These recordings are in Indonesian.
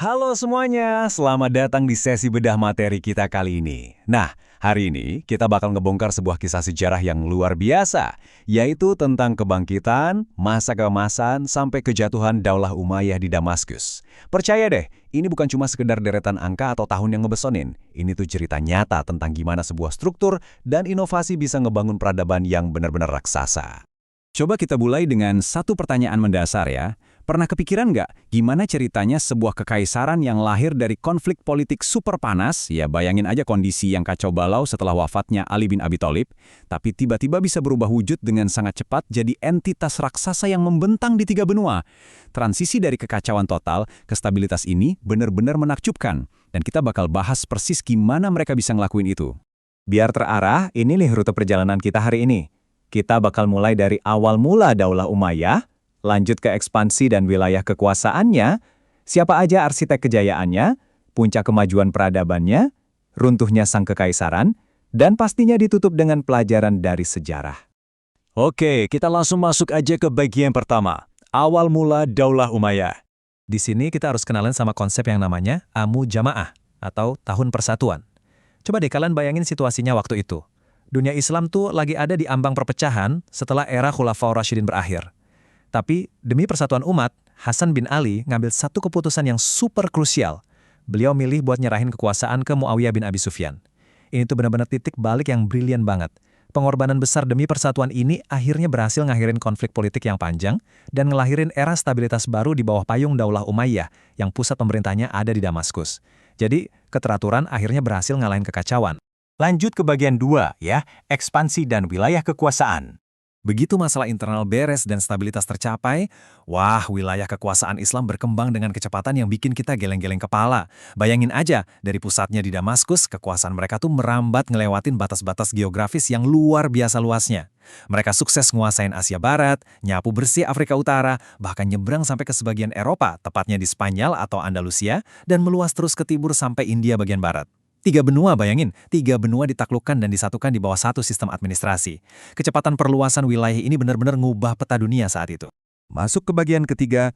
Halo semuanya, selamat datang di sesi bedah materi kita kali ini. Nah, hari ini kita bakal ngebongkar sebuah kisah sejarah yang luar biasa, yaitu tentang kebangkitan, masa keemasan, sampai kejatuhan Daulah Umayyah di Damaskus. Percaya deh, ini bukan cuma sekedar deretan angka atau tahun yang ngebesonin. Ini tuh cerita nyata tentang gimana sebuah struktur dan inovasi bisa ngebangun peradaban yang benar-benar raksasa. Coba kita mulai dengan satu pertanyaan mendasar ya. Pernah kepikiran nggak gimana ceritanya sebuah kekaisaran yang lahir dari konflik politik super panas, ya bayangin aja kondisi yang kacau balau setelah wafatnya Ali bin Abi Thalib, tapi tiba-tiba bisa berubah wujud dengan sangat cepat jadi entitas raksasa yang membentang di 3 benua. Transisi dari kekacauan total ke stabilitas ini benar-benar menakjubkan, dan kita bakal bahas persis gimana mereka bisa ngelakuin itu. Biar terarah, ini nih rute perjalanan kita hari ini. Kita bakal mulai dari awal mula Daulah Umayyah, lanjut ke ekspansi dan wilayah kekuasaannya, siapa aja arsitek kejayaannya, puncak kemajuan peradabannya, runtuhnya sang kekaisaran, dan pastinya ditutup dengan pelajaran dari sejarah. Oke, kita langsung masuk aja ke bagian pertama, awal mula Daulah Umayyah. Di sini kita harus kenalan sama konsep yang namanya Amu Jamaah, atau Tahun Persatuan. Coba deh kalian bayangin situasinya waktu itu. Dunia Islam tuh lagi ada di ambang perpecahan setelah era Khulafaur Rasyidin berakhir. Tapi demi persatuan umat, Hasan bin Ali ngambil satu keputusan yang super krusial. Beliau milih buat nyerahin kekuasaan ke Muawiyah bin Abi Sufyan. Ini tuh benar-benar titik balik yang brilian banget. Pengorbanan besar demi persatuan ini akhirnya berhasil ngakhirin konflik politik yang panjang dan ngelahirin era stabilitas baru di bawah payung Daulah Umayyah yang pusat pemerintahnya ada di Damaskus. Jadi, keteraturan akhirnya berhasil ngalahin kekacauan. Lanjut ke bagian 2 ya, ekspansi dan wilayah kekuasaan. Begitu masalah internal beres dan stabilitas tercapai, wah, wilayah kekuasaan Islam berkembang dengan kecepatan yang bikin kita geleng-geleng kepala. Bayangin aja, dari pusatnya di Damaskus, kekuasaan mereka tuh merambat ngelewatin batas-batas geografis yang luar biasa luasnya. Mereka sukses nguasain Asia Barat, nyapu bersih Afrika Utara, bahkan nyebrang sampai ke sebagian Eropa, tepatnya di Spanyol atau Andalusia, dan meluas terus ke timur sampai India bagian barat. 3 benua, bayangin, 3 benua ditaklukkan dan disatukan di bawah satu sistem administrasi. Kecepatan perluasan wilayah ini benar-benar ngubah peta dunia saat itu. Masuk ke bagian ketiga,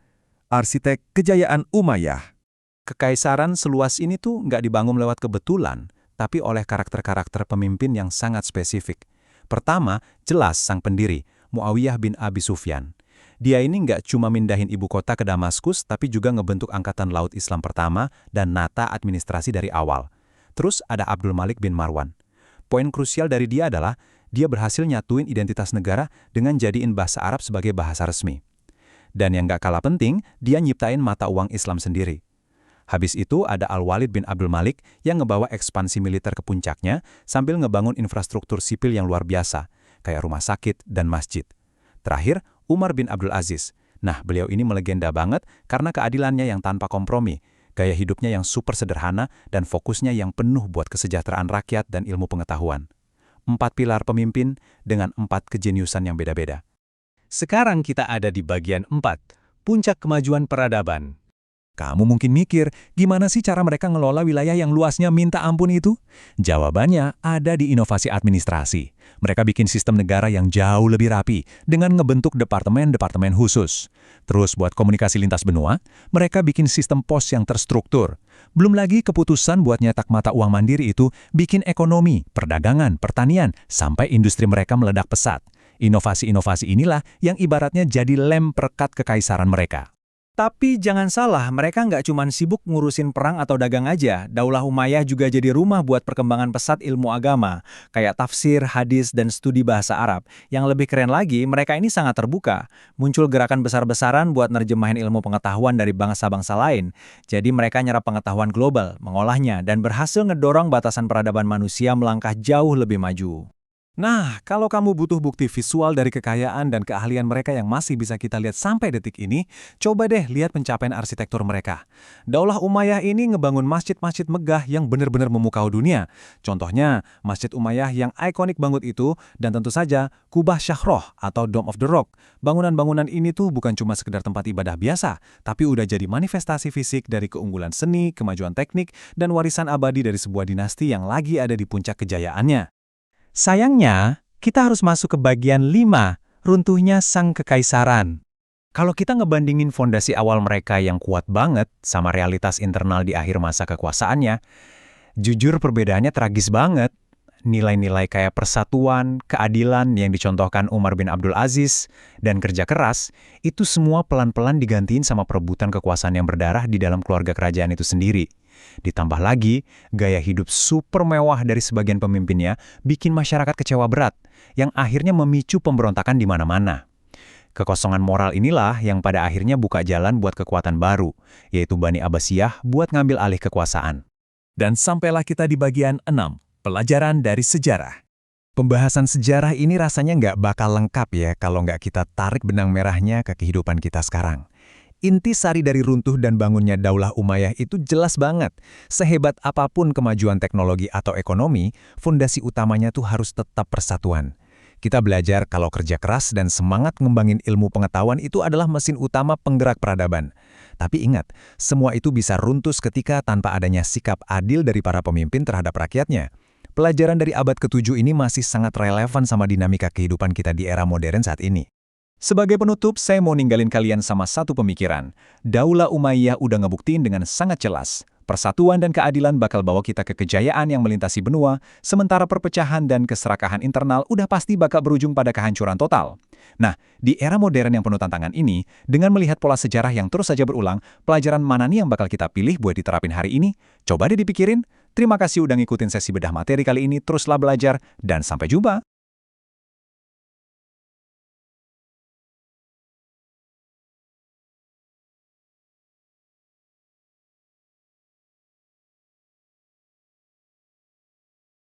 arsitek kejayaan Umayyah. Kekaisaran seluas ini tuh nggak dibangun lewat kebetulan, tapi oleh karakter-karakter pemimpin yang sangat spesifik. Pertama, jelas sang pendiri, Muawiyah bin Abi Sufyan. Dia ini nggak cuma mindahin ibu kota ke Damaskus, tapi juga ngebentuk Angkatan Laut Islam pertama dan nata administrasi dari awal. Terus ada Abdul Malik bin Marwan. Poin krusial dari dia adalah, dia berhasil nyatuin identitas negara dengan jadiin bahasa Arab sebagai bahasa resmi. Dan yang gak kalah penting, dia nyiptain mata uang Islam sendiri. Habis itu ada Al-Walid bin Abdul Malik yang ngebawa ekspansi militer ke puncaknya sambil ngebangun infrastruktur sipil yang luar biasa, kayak rumah sakit dan masjid. Terakhir, Umar bin Abdul Aziz. Nah, beliau ini melegenda banget karena keadilannya yang tanpa kompromi, gaya hidupnya yang super sederhana, dan fokusnya yang penuh buat kesejahteraan rakyat dan ilmu pengetahuan. 4 pilar pemimpin dengan 4 kejeniusan yang beda-beda. Sekarang kita ada di bagian 4, puncak kemajuan peradaban. Kamu mungkin mikir, gimana sih cara mereka ngelola wilayah yang luasnya minta ampun itu? Jawabannya ada di inovasi administrasi. Mereka bikin sistem negara yang jauh lebih rapi, dengan ngebentuk departemen-departemen khusus. Terus buat komunikasi lintas benua, mereka bikin sistem pos yang terstruktur. Belum lagi keputusan buat nyetak mata uang mandiri itu bikin ekonomi, perdagangan, pertanian, sampai industri mereka meledak pesat. Inovasi-inovasi inilah yang ibaratnya jadi lem perekat kekaisaran mereka. Tapi jangan salah, mereka nggak cuma sibuk ngurusin perang atau dagang aja. Daulah Umayyah juga jadi rumah buat perkembangan pesat ilmu agama, kayak tafsir, hadis, dan studi bahasa Arab. Yang lebih keren lagi, mereka ini sangat terbuka. Muncul gerakan besar-besaran buat nerjemahin ilmu pengetahuan dari bangsa-bangsa lain. Jadi mereka nyerap pengetahuan global, mengolahnya, dan berhasil ngedorong batasan peradaban manusia melangkah jauh lebih maju. Nah, kalau kamu butuh bukti visual dari kekayaan dan keahlian mereka yang masih bisa kita lihat sampai detik ini, coba deh lihat pencapaian arsitektur mereka. Daulah Umayyah ini ngebangun masjid-masjid megah yang benar-benar memukau dunia. Contohnya, Masjid Umayyah yang ikonik banget itu, dan tentu saja Kubah Syahroh atau Dome of the Rock. Bangunan-bangunan ini tuh bukan cuma sekedar tempat ibadah biasa, tapi udah jadi manifestasi fisik dari keunggulan seni, kemajuan teknik, dan warisan abadi dari sebuah dinasti yang lagi ada di puncak kejayaannya. Sayangnya, kita harus masuk ke bagian 5, runtuhnya sang kekaisaran. Kalau kita ngebandingin fondasi awal mereka yang kuat banget sama realitas internal di akhir masa kekuasaannya, jujur perbedaannya tragis banget. Nilai-nilai kayak persatuan, keadilan yang dicontohkan Umar bin Abdul Aziz, dan kerja keras, itu semua pelan-pelan digantiin sama perebutan kekuasaan yang berdarah di dalam keluarga kerajaan itu sendiri. Ditambah lagi, gaya hidup super mewah dari sebagian pemimpinnya bikin masyarakat kecewa berat, yang akhirnya memicu pemberontakan di mana-mana. Kekosongan moral inilah yang pada akhirnya buka jalan buat kekuatan baru, yaitu Bani Abbasiyah buat ngambil alih kekuasaan. Dan sampailah kita di bagian 6. Pelajaran dari sejarah. Pembahasan sejarah ini rasanya nggak bakal lengkap ya kalau nggak kita tarik benang merahnya ke kehidupan kita sekarang. Intisari dari runtuh dan bangunnya Daulah Umayyah itu jelas banget. Sehebat apapun kemajuan teknologi atau ekonomi, fondasi utamanya tuh harus tetap persatuan. Kita belajar kalau kerja keras dan semangat ngembangin ilmu pengetahuan itu adalah mesin utama penggerak peradaban. Tapi ingat, semua itu bisa runtuh ketika tanpa adanya sikap adil dari para pemimpin terhadap rakyatnya. Pelajaran dari abad ke-7 ini masih sangat relevan sama dinamika kehidupan kita di era modern saat ini. Sebagai penutup, saya mau ninggalin kalian sama satu pemikiran. Daulah Umayyah udah ngebuktiin dengan sangat jelas. Persatuan dan keadilan bakal bawa kita ke kejayaan yang melintasi benua, sementara perpecahan dan keserakahan internal udah pasti bakal berujung pada kehancuran total. Nah, di era modern yang penuh tantangan ini, dengan melihat pola sejarah yang terus saja berulang, pelajaran mana nih yang bakal kita pilih buat diterapin hari ini? Coba deh dipikirin. Terima kasih udah ngikutin sesi bedah materi kali ini, teruslah belajar, dan sampai jumpa!